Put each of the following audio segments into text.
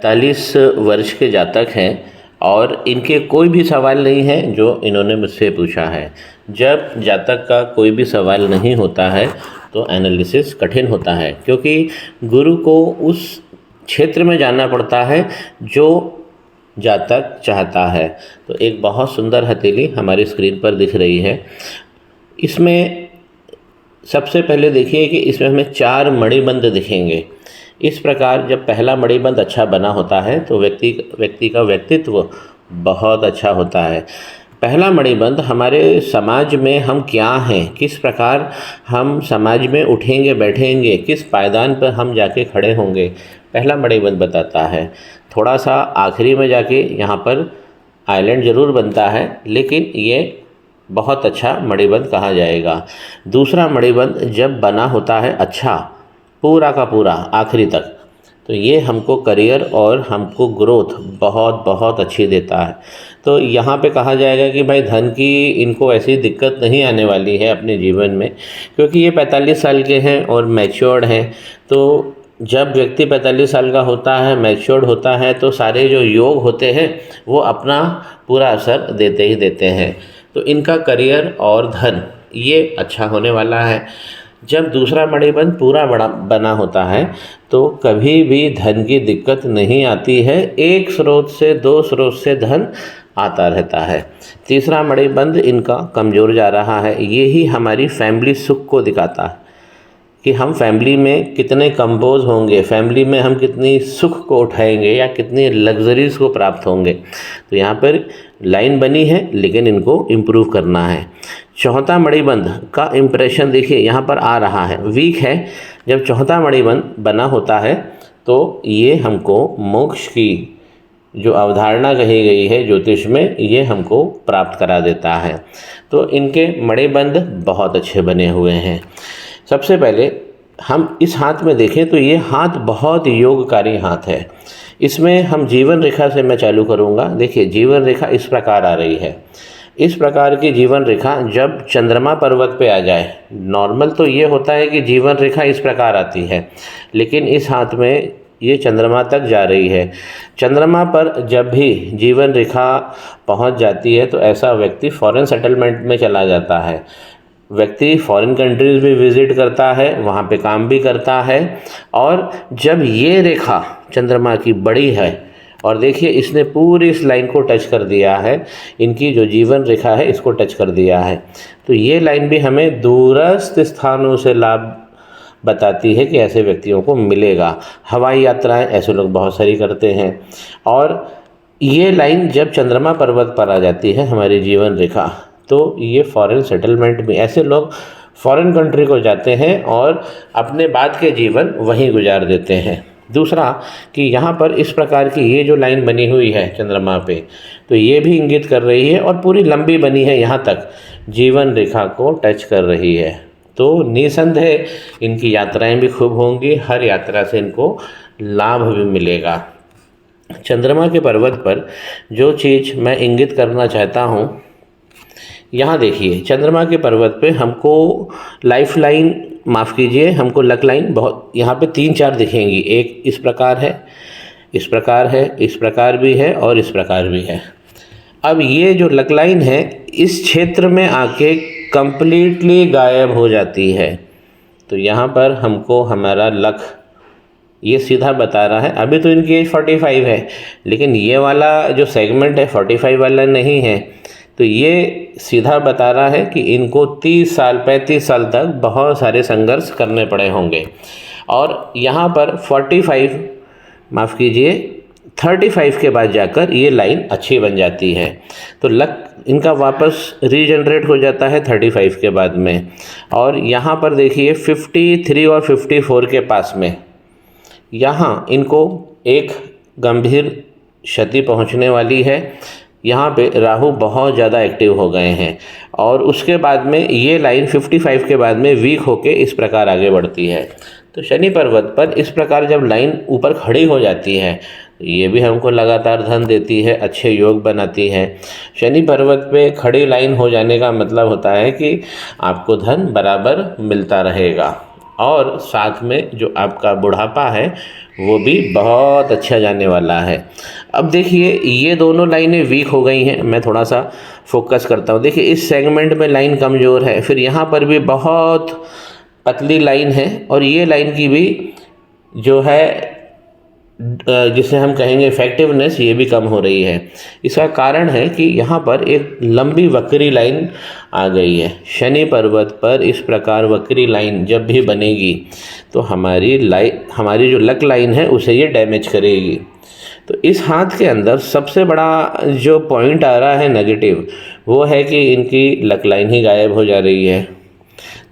45 वर्ष के जातक हैं और इनके कोई भी सवाल नहीं है जो इन्होंने मुझसे पूछा है। जब जातक का कोई भी सवाल नहीं होता है तो एनालिसिस कठिन होता है, क्योंकि गुरु को उस क्षेत्र में जाना पड़ता है जो जातक चाहता है। तो एक बहुत सुंदर हथेली हमारी स्क्रीन पर दिख रही है। इसमें सबसे पहले देखिए कि इसमें हमें 4 मणिबंध दिखेंगे। इस प्रकार जब पहला मणिबंध अच्छा बना होता है तो व्यक्ति का व्यक्तित्व बहुत अच्छा होता है। पहला मणिबंध हमारे समाज में हम क्या हैं, किस प्रकार हम समाज में उठेंगे बैठेंगे, किस पायदान पर हम जाके खड़े होंगे, पहला मणिबंध बताता है। थोड़ा सा आखिरी में जाके यहाँ पर आइलैंड ज़रूर बनता है, लेकिन ये बहुत अच्छा मणिबंध कहा जाएगा। दूसरा मणिबंध जब बना होता है अच्छा पूरा का पूरा आखिरी तक, तो ये हमको करियर और हमको ग्रोथ बहुत बहुत अच्छी देता है। तो यहाँ पे कहा जाएगा कि भाई धन की इनको ऐसी दिक्कत नहीं आने वाली है अपने जीवन में, क्योंकि ये 45 साल के हैं और मैच्योर्ड हैं। तो जब व्यक्ति 45 साल का होता है, मैच्योर्ड होता है, तो सारे जो योग होते हैं वो अपना पूरा असर देते ही देते हैं। तो इनका करियर और धन ये अच्छा होने वाला है। जब दूसरा मणिबंध पूरा बना होता है तो कभी भी धन की दिक्कत नहीं आती है। एक स्रोत से 2 स्रोत से धन आता रहता है। तीसरा मणिबंध इनका कमज़ोर जा रहा है। ये ही हमारी फैमिली सुख को दिखाता है कि हम फैमिली में कितने कंपोज होंगे, फैमिली में हम कितनी सुख को उठाएंगे या कितनी लग्जरीज को प्राप्त होंगे। तो यहाँ पर लाइन बनी है, लेकिन इनको इम्प्रूव करना है। चौथा मणिबंध का इम्प्रेशन देखिए यहाँ पर आ रहा है, वीक है। जब चौथा मणिबंध बना होता है तो ये हमको मोक्ष की जो अवधारणा कही गई है ज्योतिष में, ये हमको प्राप्त करा देता है। तो इनके मणिबंध बहुत अच्छे बने हुए हैं। सबसे पहले हम इस हाथ में देखें तो ये हाथ बहुत योगकारी हाथ है। इसमें हम जीवन रेखा से मैं चालू करूँगा। देखिए जीवन रेखा इस प्रकार आ रही है। इस प्रकार की जीवन रेखा जब चंद्रमा पर्वत पे आ जाए, नॉर्मल तो ये होता है कि जीवन रेखा इस प्रकार आती है, लेकिन इस हाथ में ये चंद्रमा तक जा रही है। चंद्रमा पर जब भी जीवन रेखा पहुंच जाती है तो ऐसा व्यक्ति फॉरेन सेटलमेंट में चला जाता है। व्यक्ति फॉरेन कंट्रीज़ भी विज़िट करता है, वहाँ पे काम भी करता है। और जब ये रेखा चंद्रमा की बड़ी है और देखिए इसने पूरी इस लाइन को टच कर दिया है, इनकी जो जीवन रेखा है इसको टच कर दिया है, तो ये लाइन भी हमें दूरस्थ स्थानों से लाभ बताती है कि ऐसे व्यक्तियों को मिलेगा। हवाई यात्राएं ऐसे लोग बहुत सारी करते हैं। और ये लाइन जब चंद्रमा पर्वत पर आ जाती है हमारी जीवन रेखा, तो ये फॉरेन सेटलमेंट में ऐसे लोग फॉरेन कंट्री को जाते हैं और अपने बाद के जीवन वहीं गुजार देते हैं। दूसरा कि यहाँ पर इस प्रकार की ये जो लाइन बनी हुई है चंद्रमा पे, तो ये भी इंगित कर रही है और पूरी लंबी बनी है, यहाँ तक जीवन रेखा को टच कर रही है। तो निसंदेह इनकी यात्राएं भी खूब होंगी, हर यात्रा से इनको लाभ भी मिलेगा। चंद्रमा के पर्वत पर जो चीज़ मैं इंगित करना चाहता हूँ, यहाँ देखिए चंद्रमा के पर्वत पे हमको लाइफ लाइन, माफ़ कीजिए, हमको लक लाइन बहुत यहाँ पे 3-4 दिखेंगी। एक इस प्रकार है, इस प्रकार है, इस प्रकार भी है और इस प्रकार भी है। अब ये जो लक लाइन है इस क्षेत्र में आके कंप्लीटली गायब हो जाती है। तो यहाँ पर हमको हमारा लक ये सीधा बता रहा है। अभी तो इनकी एज 45 है, लेकिन ये वाला जो सेगमेंट है 45 वाला नहीं है। तो ये सीधा बता रहा है कि इनको 30 साल 35 साल तक बहुत सारे संघर्ष करने पड़े होंगे। और यहाँ पर 45, माफ़ कीजिए 35 के बाद जाकर ये लाइन अच्छी बन जाती है। तो लक इनका वापस रीजनरेट हो जाता है 35 के बाद में। और यहाँ पर देखिए 53 और 54 के पास में यहाँ इनको एक गंभीर क्षति पहुँचने वाली है। यहाँ पे राहु बहुत ज़्यादा एक्टिव हो गए हैं और उसके बाद में ये लाइन 55 के बाद में वीक होके इस प्रकार आगे बढ़ती है। तो शनि पर्वत पर इस प्रकार जब लाइन ऊपर खड़ी हो जाती है, ये भी हमको लगातार धन देती है, अच्छे योग बनाती है। शनि पर्वत पे खड़ी लाइन हो जाने का मतलब होता है कि आपको धन बराबर मिलता रहेगा। और साथ में जो आपका बुढ़ापा है वो भी बहुत अच्छा जाने वाला है। अब देखिए ये दोनों लाइनें वीक हो गई हैं, मैं थोड़ा सा फोकस करता हूँ। देखिए इस सेगमेंट में लाइन कमज़ोर है, फिर यहाँ पर भी बहुत पतली लाइन है, और ये लाइन की भी जो है जिसे हम कहेंगे इफेक्टिवनेस ये भी कम हो रही है। इसका कारण है कि यहाँ पर एक लंबी वक्री लाइन आ गई है। शनि पर्वत पर इस प्रकार वक्री लाइन जब भी बनेगी तो हमारी जो लक लाइन है उसे ये डैमेज करेगी। तो इस हाथ के अंदर सबसे बड़ा जो पॉइंट आ रहा है नेगेटिव, वो है कि इनकी लक लाइन ही गायब हो जा रही है।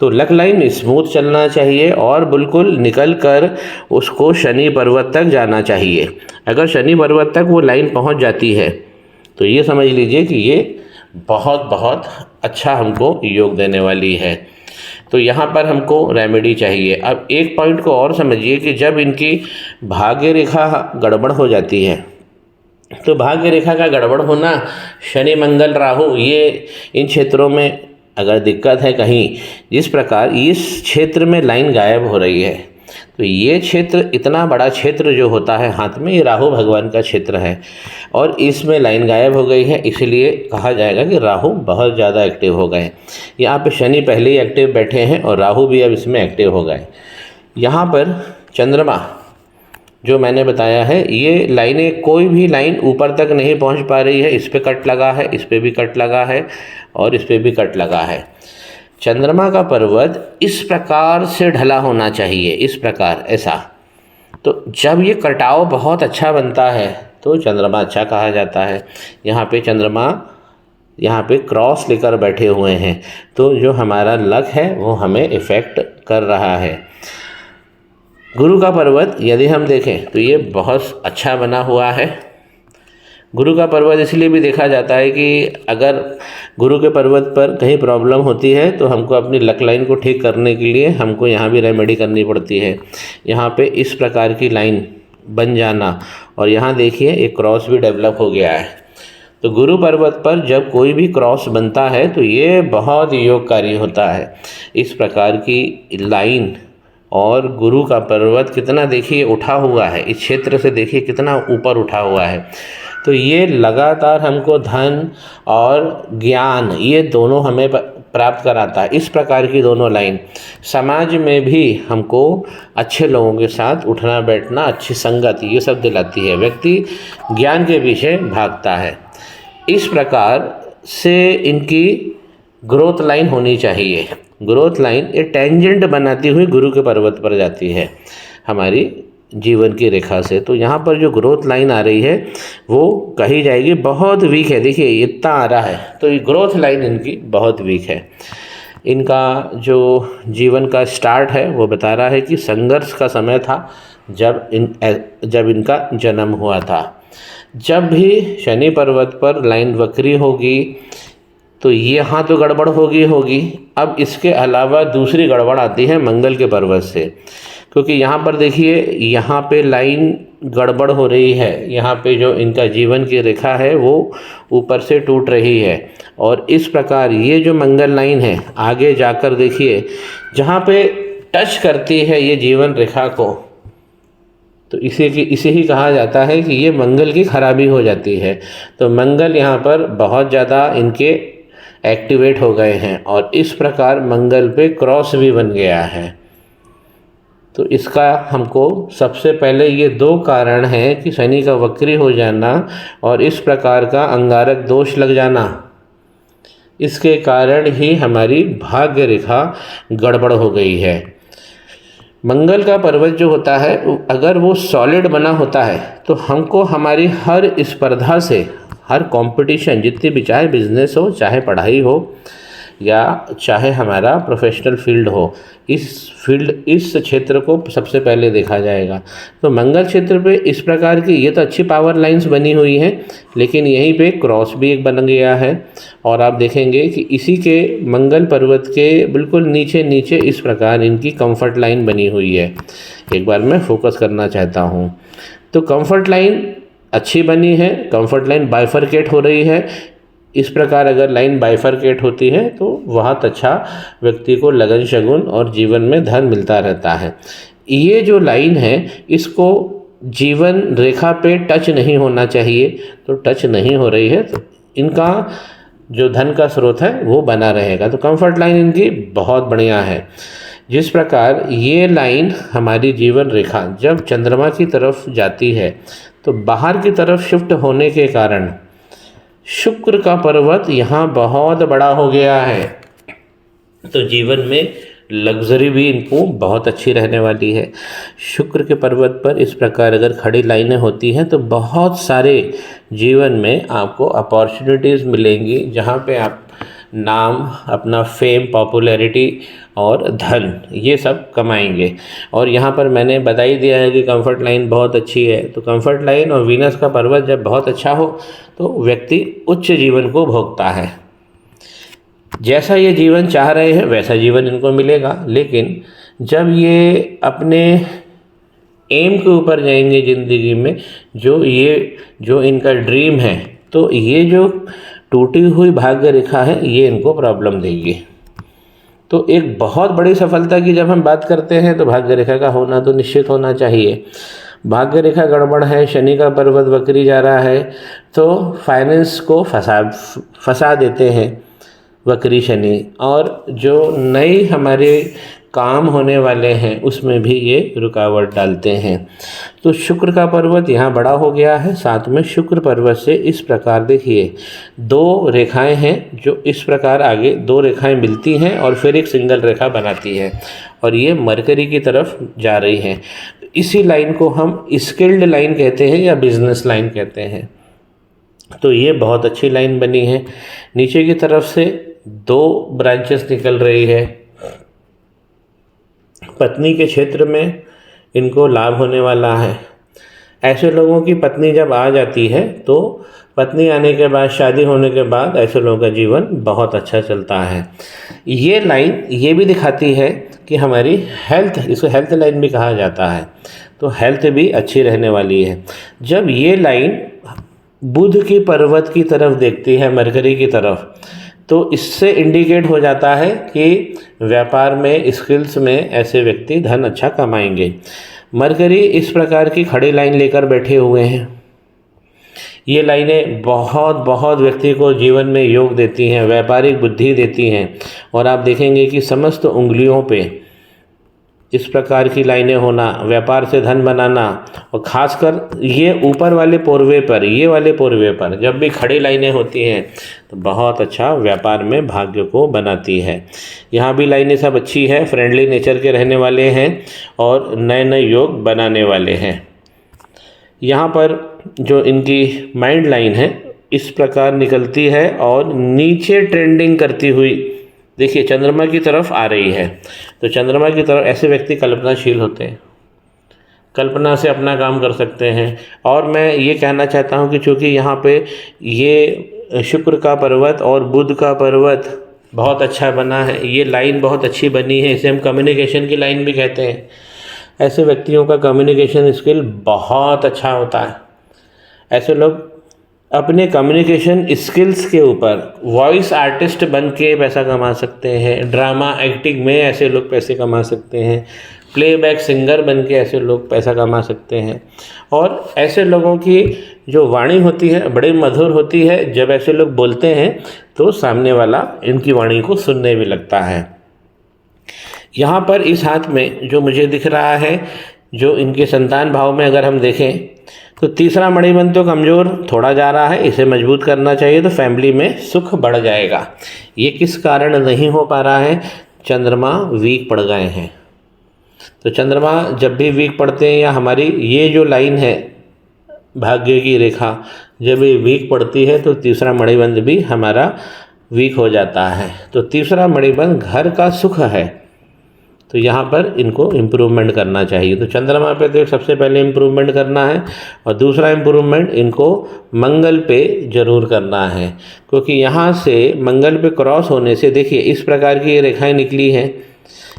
तो लक लाइन स्मूथ चलना चाहिए और बिल्कुल निकल कर उसको शनि पर्वत तक जाना चाहिए। अगर शनि पर्वत तक वो लाइन पहुंच जाती है तो ये समझ लीजिए कि ये बहुत बहुत अच्छा हमको योग देने वाली है। तो यहाँ पर हमको रेमेडी चाहिए। अब एक पॉइंट को और समझिए कि जब इनकी भाग्य रेखा गड़बड़ हो जाती है, तो भाग्य रेखा का गड़बड़ होना, शनि मंगल राहु ये इन क्षेत्रों में अगर दिक्कत है कहीं, जिस प्रकार इस क्षेत्र में लाइन गायब हो रही है, तो ये क्षेत्र इतना बड़ा क्षेत्र जो होता है हाथ में, ये राहु भगवान का क्षेत्र है और इसमें लाइन गायब हो गई है, इसलिए कहा जाएगा कि राहु बहुत ज़्यादा एक्टिव हो गए। यहाँ पे शनि पहले ही एक्टिव बैठे हैं और राहु भी अब इसमें एक्टिव हो गए। यहाँ पर चंद्रमा जो मैंने बताया है, ये लाइनें कोई भी लाइन ऊपर तक नहीं पहुंच पा रही है। इस पे कट लगा है, इस पे भी कट लगा है और इस पे भी कट लगा है। चंद्रमा का पर्वत इस प्रकार से ढला होना चाहिए, इस प्रकार ऐसा। तो जब ये कटाव बहुत अच्छा बनता है तो चंद्रमा अच्छा कहा जाता है। यहाँ पे चंद्रमा यहाँ पे क्रॉस लेकर बैठे हुए हैं, तो जो हमारा लक है वो हमें इफ़ेक्ट कर रहा है। गुरु का पर्वत यदि हम देखें तो ये बहुत अच्छा बना हुआ है। गुरु का पर्वत इसलिए भी देखा जाता है कि अगर गुरु के पर्वत पर कहीं प्रॉब्लम होती है तो हमको अपनी लक लाइन को ठीक करने के लिए हमको यहाँ भी रेमेडी करनी पड़ती है। यहाँ पे इस प्रकार की लाइन बन जाना, और यहाँ देखिए एक क्रॉस भी डेवलप हो गया है। तो गुरु पर्वत पर जब कोई भी क्रॉस बनता है तो ये बहुत योगकारी होता है। इस प्रकार की लाइन, और गुरु का पर्वत कितना देखिए उठा हुआ है, इस क्षेत्र से देखिए कितना ऊपर उठा हुआ है। तो ये लगातार हमको धन और ज्ञान ये दोनों हमें प्राप्त कराता है। इस प्रकार की दोनों लाइन समाज में भी हमको अच्छे लोगों के साथ उठना बैठना, अच्छी संगत, ये सब दिलाती है। व्यक्ति ज्ञान के पीछे भागता है। इस प्रकार से इनकी ग्रोथ लाइन होनी चाहिए। ग्रोथ लाइन एक टेंजेंट बनाती हुई गुरु के पर्वत पर जाती है हमारी जीवन की रेखा से। तो यहाँ पर जो ग्रोथ लाइन आ रही है वो कही जाएगी बहुत वीक है। देखिए इतना आ रहा है, तो ये ग्रोथ लाइन इनकी बहुत वीक है। इनका जो जीवन का स्टार्ट है वो बता रहा है कि संघर्ष का समय था जब इनका जन्म हुआ था। जब भी शनि पर्वत पर लाइन वक्री होगी तो यहाँ तो गड़बड़ होगी। अब इसके अलावा दूसरी गड़बड़ आती है मंगल के पर्वत से, क्योंकि यहाँ पर देखिए यहाँ पे लाइन गड़बड़ हो रही है। यहाँ पे जो इनका जीवन की रेखा है वो ऊपर से टूट रही है, और इस प्रकार ये जो मंगल लाइन है आगे जाकर देखिए जहाँ पे टच करती है ये जीवन रेखा को, तो इसे ही कहा जाता है कि ये मंगल की खराबी हो जाती है। तो मंगल यहाँ पर बहुत ज़्यादा इनके एक्टिवेट हो गए हैं, और इस प्रकार मंगल पे क्रॉस भी बन गया है। तो इसका हमको सबसे पहले ये दो कारण हैं कि शनि का वक्री हो जाना और इस प्रकार का अंगारक दोष लग जाना, इसके कारण ही हमारी भाग्य रेखा गड़बड़ हो गई है। मंगल का पर्वत जो होता है अगर वो सॉलिड बना होता है तो हमको हमारी हर स्पर्धा से, हर कंपटीशन जितनी भी, चाहे बिजनेस हो, चाहे पढ़ाई हो, या चाहे हमारा प्रोफेशनल फील्ड हो, इस क्षेत्र को सबसे पहले देखा जाएगा। तो मंगल क्षेत्र पे इस प्रकार की ये तो अच्छी पावर लाइंस बनी हुई हैं, लेकिन यहीं पे क्रॉस भी एक बन गया है। और आप देखेंगे कि इसी के मंगल पर्वत के बिल्कुल नीचे नीचे इस प्रकार इनकी कंफर्ट लाइन बनी हुई है। एक बार मैं फोकस करना चाहता हूँ। तो कंफर्ट लाइन अच्छी बनी है, कंफर्ट लाइन बाइफरकेट हो रही है। इस प्रकार अगर लाइन बाइफरकेट होती है तो बहुत अच्छा व्यक्ति को लगन शगुन और जीवन में धन मिलता रहता है। ये जो लाइन है इसको जीवन रेखा पे टच नहीं होना चाहिए, तो टच नहीं हो रही है तो इनका जो धन का स्रोत है वो बना रहेगा। तो कंफर्ट लाइन इनकी बहुत बढ़िया है। जिस प्रकार ये लाइन हमारी जीवन रेखा जब चंद्रमा की तरफ जाती है तो बाहर की तरफ शिफ्ट होने के कारण शुक्र का पर्वत यहाँ बहुत बड़ा हो गया है, तो जीवन में लग्जरी भी इनको बहुत अच्छी रहने वाली है। शुक्र के पर्वत पर इस प्रकार अगर खड़ी लाइनें होती हैं तो बहुत सारे जीवन में आपको अपॉर्चुनिटीज़ मिलेंगी, जहाँ पे आप नाम, अपना फेम, पॉपुलैरिटी और धन ये सब कमाएंगे। और यहाँ पर मैंने बता ही दिया है कि कंफर्ट लाइन बहुत अच्छी है। तो कंफर्ट लाइन और वीनस का पर्वत जब बहुत अच्छा हो तो व्यक्ति उच्च जीवन को भोगता है। जैसा ये जीवन चाह रहे हैं वैसा जीवन इनको मिलेगा, लेकिन जब ये अपने एम के ऊपर जाएंगे ज़िंदगी में, जो इनका ड्रीम है, तो ये जो टूटी हुई भाग्य रेखा है ये इनको प्रॉब्लम देगी। तो एक बहुत बड़ी सफलता की जब हम बात करते हैं तो भाग्य रेखा का होना तो निश्चित होना चाहिए। भाग्य रेखा गड़बड़ है, शनि का पर्वत वक्री जा रहा है, तो फाइनेंस को फंसा देते हैं वक्री शनि, और जो नए हमारे काम होने वाले हैं उसमें भी ये रुकावट डालते हैं। तो शुक्र का पर्वत यहाँ बड़ा हो गया है, साथ में शुक्र पर्वत से इस प्रकार देखिए 2 रेखाएं हैं जो इस प्रकार आगे 2 रेखाएं मिलती हैं और फिर एक सिंगल रेखा बनाती है, और ये मरकरी की तरफ जा रही है। इसी लाइन को हम स्किल्ड लाइन कहते हैं या बिजनेस लाइन कहते हैं। तो ये बहुत अच्छी लाइन बनी है। नीचे की तरफ से 2 ब्रांचेस निकल रही है। पत्नी के क्षेत्र में इनको लाभ होने वाला है। ऐसे लोगों की पत्नी जब आ जाती है तो पत्नी आने के बाद, शादी होने के बाद ऐसे लोगों का जीवन बहुत अच्छा चलता है। ये लाइन ये भी दिखाती है कि हमारी हेल्थ, इसको हेल्थ लाइन भी कहा जाता है, तो हेल्थ भी अच्छी रहने वाली है। जब ये लाइन बुध की पर्वत की तरफ देखती है, मरकरी की तरफ, तो इससे इंडिकेट हो जाता है कि व्यापार में, स्किल्स में ऐसे व्यक्ति धन अच्छा कमाएंगे। मरकरी इस प्रकार की खड़ी लाइन लेकर बैठे हुए हैं। ये लाइनें बहुत व्यक्ति को जीवन में योग देती हैं, व्यापारिक बुद्धि देती हैं, और आप देखेंगे कि समस्त उंगलियों पे इस प्रकार की लाइनें होना, व्यापार से धन बनाना, और ख़ासकर ये ऊपर वाले पोरवे पर, ये वाले पोरवे पर जब भी खड़ी लाइनें होती हैं तो बहुत अच्छा व्यापार में भाग्य को बनाती है। यहाँ भी लाइनें सब अच्छी है, फ्रेंडली नेचर के रहने वाले हैं और नए नए योग बनाने वाले हैं। यहाँ पर जो इनकी माइंड लाइन है इस प्रकार निकलती है और नीचे ट्रेंडिंग करती हुई देखिए चंद्रमा की तरफ आ रही है। तो चंद्रमा की तरफ ऐसे व्यक्ति कल्पनाशील होते हैं, कल्पना से अपना काम कर सकते हैं। और मैं ये कहना चाहता हूँ कि चूँकि यहाँ पे ये शुक्र का पर्वत और बुध का पर्वत बहुत अच्छा बना है, ये लाइन बहुत अच्छी बनी है, इसे हम कम्युनिकेशन की लाइन भी कहते हैं। ऐसे व्यक्तियों का कम्युनिकेशन स्किल बहुत अच्छा होता है। ऐसे लोग अपने कम्युनिकेशन स्किल्स के ऊपर वॉइस आर्टिस्ट बन के पैसा कमा सकते हैं, ड्रामा एक्टिंग में ऐसे लोग पैसे कमा सकते हैं, प्लेबैक सिंगर बन के ऐसे लोग पैसा कमा सकते हैं। और ऐसे लोगों की जो वाणी होती है बड़ी मधुर होती है, जब ऐसे लोग बोलते हैं तो सामने वाला इनकी वाणी को सुनने भी लगता है। यहाँ पर इस हाथ में जो मुझे दिख रहा है, जो इनके संतान भाव में अगर हम देखें तो तीसरा मणिबंध तो कमज़ोर थोड़ा जा रहा है, इसे मजबूत करना चाहिए तो फैमिली में सुख बढ़ जाएगा। ये किस कारण नहीं हो पा रहा है? चंद्रमा वीक पड़ गए हैं। तो चंद्रमा जब भी वीक पड़ते हैं या हमारी ये जो लाइन है भाग्य की रेखा जब ये वीक पड़ती है तो तीसरा मणिबंध भी हमारा वीक हो जाता है। तो तीसरा मणिबंध घर का सुख है, तो यहाँ पर इनको इम्प्रूवमेंट करना चाहिए। तो चंद्रमा पे तो सबसे पहले इम्प्रूवमेंट करना है, और दूसरा इम्प्रूवमेंट इनको मंगल पे ज़रूर करना है, क्योंकि यहाँ से मंगल पे क्रॉस होने से देखिए इस प्रकार की ये रेखाएं निकली हैं,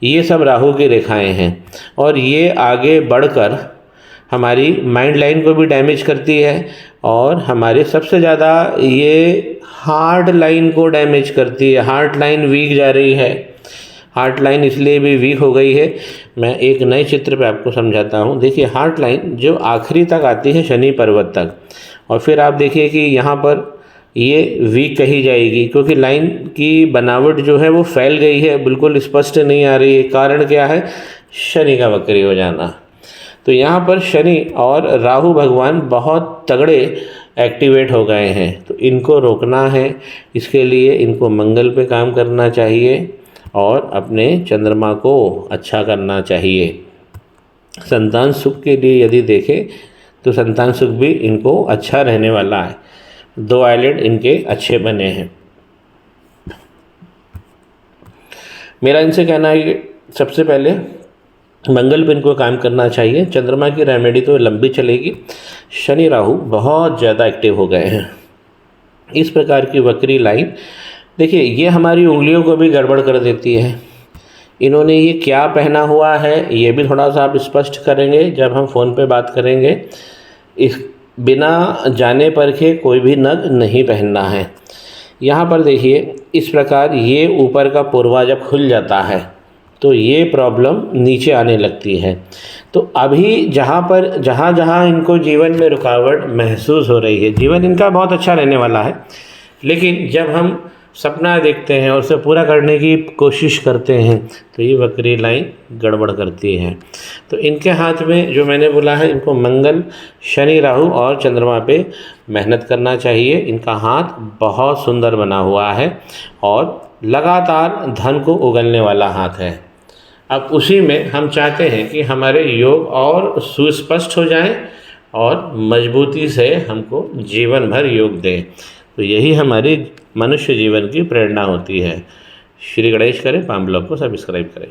ये सब राहु की रेखाएं हैं, और ये आगे बढ़कर हमारी माइंड लाइन को भी डैमेज करती है और हमारे सबसे ज़्यादा ये हार्ट लाइन को डैमेज करती है। हार्ट लाइन वीक जा रही है। हार्ट लाइन इसलिए भी वीक हो गई है, मैं एक नए चित्र पे आपको समझाता हूँ। देखिए हार्ट लाइन जो आखिरी तक आती है शनि पर्वत तक, और फिर आप देखिए कि यहाँ पर ये वीक कही जाएगी क्योंकि लाइन की बनावट जो है वो फैल गई है, बिल्कुल स्पष्ट नहीं आ रही है। कारण क्या है? शनि का वक्री हो जाना। तो यहाँ पर शनि और राहु भगवान बहुत तगड़े एक्टिवेट हो गए हैं, तो इनको रोकना है। इसके लिए इनको मंगल पे काम करना चाहिए और अपने चंद्रमा को अच्छा करना चाहिए। संतान सुख के लिए यदि देखें तो संतान सुख भी इनको अच्छा रहने वाला है। 2 आइलेड इनके अच्छे बने हैं। मेरा इनसे कहना है कि सबसे पहले मंगल पे इनको काम करना चाहिए। चंद्रमा की रेमेडी तो लंबी चलेगी। शनि राहु बहुत ज़्यादा एक्टिव हो गए हैं। इस प्रकार की वक्री लाइन देखिए ये हमारी उंगलियों को भी गड़बड़ कर देती है। इन्होंने ये क्या पहना हुआ है ये भी थोड़ा सा आप स्पष्ट करेंगे जब हम फ़ोन पे बात करेंगे। इस बिना जाने परखे कोई भी नग नहीं पहनना है। यहाँ पर देखिए इस प्रकार ये ऊपर का पुरवा जब खुल जाता है तो ये प्रॉब्लम नीचे आने लगती है। तो अभी जहाँ जहाँ इनको जीवन में रुकावट महसूस हो रही है, जीवन इनका बहुत अच्छा रहने वाला है, लेकिन जब हम सपना देखते हैं और उसे पूरा करने की कोशिश करते हैं तो ये वक्री लाइन गड़बड़ करती है। तो इनके हाथ में जो मैंने बोला है, इनको मंगल, शनि, राहु और चंद्रमा पे मेहनत करना चाहिए। इनका हाथ बहुत सुंदर बना हुआ है और लगातार धन को उगलने वाला हाथ है। अब उसी में हम चाहते हैं कि हमारे योग और सुस्पष्ट हो जाएं और मजबूती से हमको जीवन भर योग दें। तो यही हमारी मनुष्य जीवन की प्रेरणा होती है। श्री गणेश करें, पाम ब्लॉग को सब्सक्राइब करें।